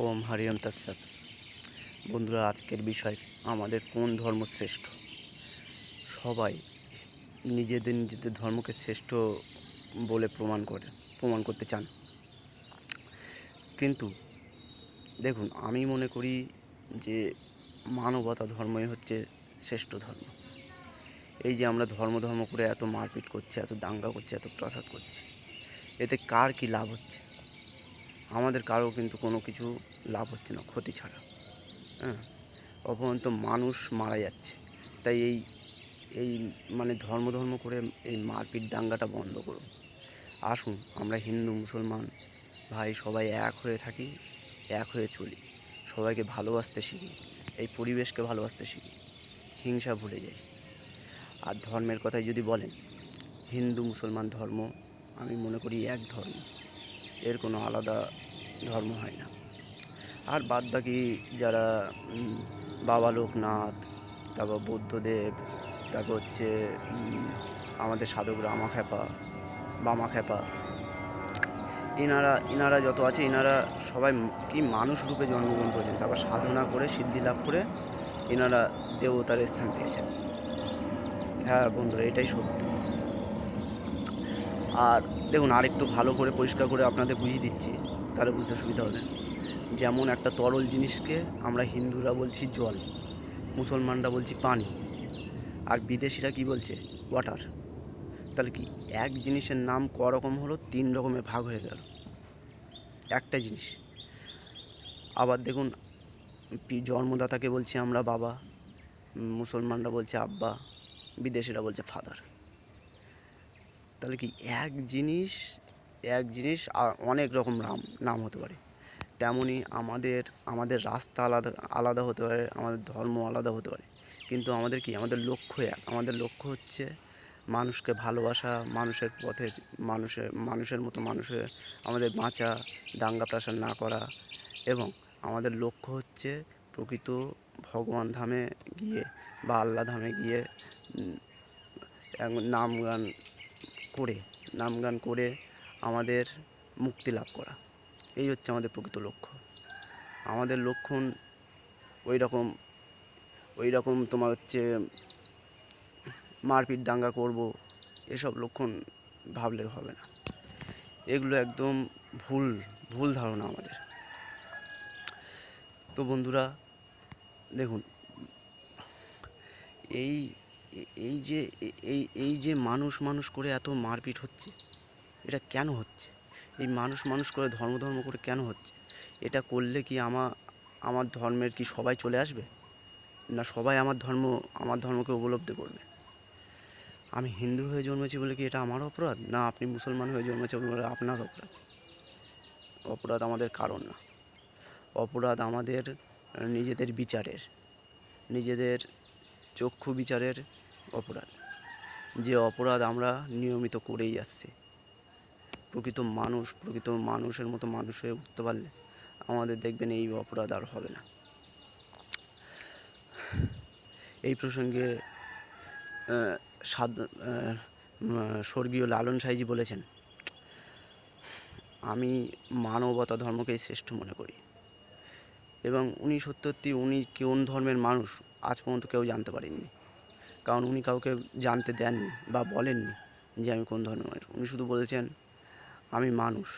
ওম হরিওম তৎসৎ। বন্ধুরা, আজকের বিষয় আমাদের কোন ধর্ম শ্রেষ্ঠ। সবাই নিজেদের ধর্মকে শ্রেষ্ঠ বলে প্রমাণ করতে চান, কিন্তু দেখুন, আমি মনে করি যে মানবতা ধর্মই হচ্ছে শ্রেষ্ঠ ধর্ম। এই যে আমরা ধর্ম করে এত মারপিট করছি, এত দাঙ্গা করছি, এত প্রসাদ করছি, এতে কার কি লাভ হচ্ছে? আমাদের কারো কিন্তু কোনো কিছু লাভ হচ্ছে না, ক্ষতি ছাড়া। হ্যাঁ, অপরন্ত মানুষ মারা যাচ্ছে। তাই এই মানে ধর্ম করে এই মারপিট দাঙ্গাটা বন্ধ করুন। আসুন, আমরা হিন্দু মুসলমান ভাই সবাই এক হয়ে থাকি, এক হয়ে চলি, সবাইকে ভালোবাসতে শিখি, এই পরিবেশকে ভালোবাসতে শিখি, হিংসা ভুলে যাই। আর ধর্মের কথাই যদি বলেন, হিন্দু মুসলমান ধর্ম আমি মনে করি এক ধর্ম, এর কোনো আলাদা ধর্ম হয় না। আর বাদ বাকি যারা বাবা লোকনাথ, তারপর বুদ্ধদেব, তারপর হচ্ছে আমাদের সাধক বামাখ্যাপা, এনারা যত আছে, এনারা সবাই কি মানুষ রূপে জন্মগ্রহণ করেছেন, তারপর সাধনা করে সিদ্ধি লাভ করে এনারা দেবতার স্থান পেয়েছেন। হ্যাঁ বন্ধুরা, এটাই সত্য। আর দেখুন, আর একটু ভালো করে পরিষ্কার করে আপনাদের বুঝিয়ে দিচ্ছি, তাহলে বুঝতে সুবিধা হবে। যেমন একটা তরল জিনিসকে আমরা হিন্দুরা বলছি জল, মুসলমানরা বলছি পানি, আর বিদেশিরা কি বলছে? ওয়াটার। তাহলে কি এক জিনিসের নাম ক রকম হলো? 3 রকমের ভাগ হয়ে গেল একটা জিনিস। আবার দেখুন, জন্মদাতাকে বলছি আমরা বাবা, মুসলমানরা বলছে আব্বা, বিদেশিরা বলছে ফাদার। তাহলে কি এক জিনিস আর অনেক রকম নাম হতে পারে। তেমনই আমাদের রাস্তা আলাদা হতে পারে, আমাদের ধর্ম আলাদা হতে পারে, কিন্তু আমাদের লক্ষ্য এক। আমাদের লক্ষ্য হচ্ছে মানুষকে ভালোবাসা, মানুষের পথে মানুষের মতো আমাদের বাঁচা, দাঙ্গা প্রাসাদ না করা, এবং আমাদের লক্ষ্য হচ্ছে প্রকৃত ভগবান ধামে গিয়ে বা আল্লাহ ধামে গিয়ে নাম গান করে আমাদের মুক্তি লাভ করা। এই হচ্ছে আমাদের প্রকৃত লক্ষ্য। আমাদের লক্ষণ ওই রকম তোমার হচ্ছে মারপিট দাঙ্গা করব, এসব লক্ষণ ভাবলে হবে না। এগুলো একদম ভুল ধারণা আমাদের। তো বন্ধুরা, দেখুন, এই যে মানুষ করে এত মারপিট হচ্ছে, এটা কেন হচ্ছে? এই মানুষ করে ধর্ম করে কেন হচ্ছে? এটা করলে কি আমার ধর্মের কি সবাই চলে আসবে? না সবাই আমার ধর্মকে উপলব্ধি করবে? আমি হিন্দু হয়ে জন্মেছি বলে কি এটা আমার অপরাধ? না আপনি মুসলমান হয়ে জন্মেছেন বলে আপনার অপরাধ? অপরাধ আমাদের কারণ না, অপরাধ আমাদের নিজেদের চক্ষু বিচারের অপরাধ, যে অপরাধ আমরা নিয়মিত করেই আসছি। প্রকৃত মানুষের মতো মানুষ হয়ে উঠতে পারলে আমাদের দেখবেন এই অপরাধ আর হবে না। এই প্রসঙ্গে স্বর্গীয় লালন সাঁইজি বলেছেন, আমি মানবতা ধর্মকেই শ্রেষ্ঠ মনে করি। এবং উনি কোন ধর্মের মানুষ আজ পর্যন্ত কেউ জানতে পারেননি, কারণ উনি কাউকে জানতে দেননি বা বলেননি যে আমি কোন ধর্মের মানুষ। উনি শুধু বলেছেন আমি মানুষ,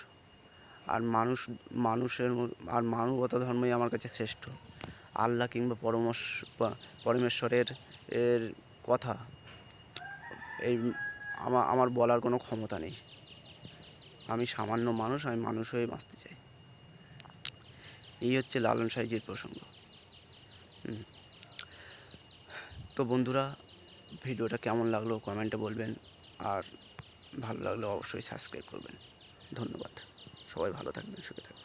আর মানবতা ধর্মই আমার কাছে শ্রেষ্ঠ। আল্লাহ কিংবা পরমেশ্বরের কথা আমার বলার কোনো ক্ষমতা নেই। আমি সামান্য মানুষ, আমি মানুষ হয়ে বাঁচতে চাই। এই হচ্ছে লালন সাঁইজির প্রসঙ্গ। তো বন্ধুরা, ভিডিওটা কেমন লাগলো কমেন্টে বলবেন, আর ভালো লাগলে অবশ্যই সাবস্ক্রাইব করবেন। ধন্যবাদ। সবাই ভালো থাকবেন, সুখে থাকবেন।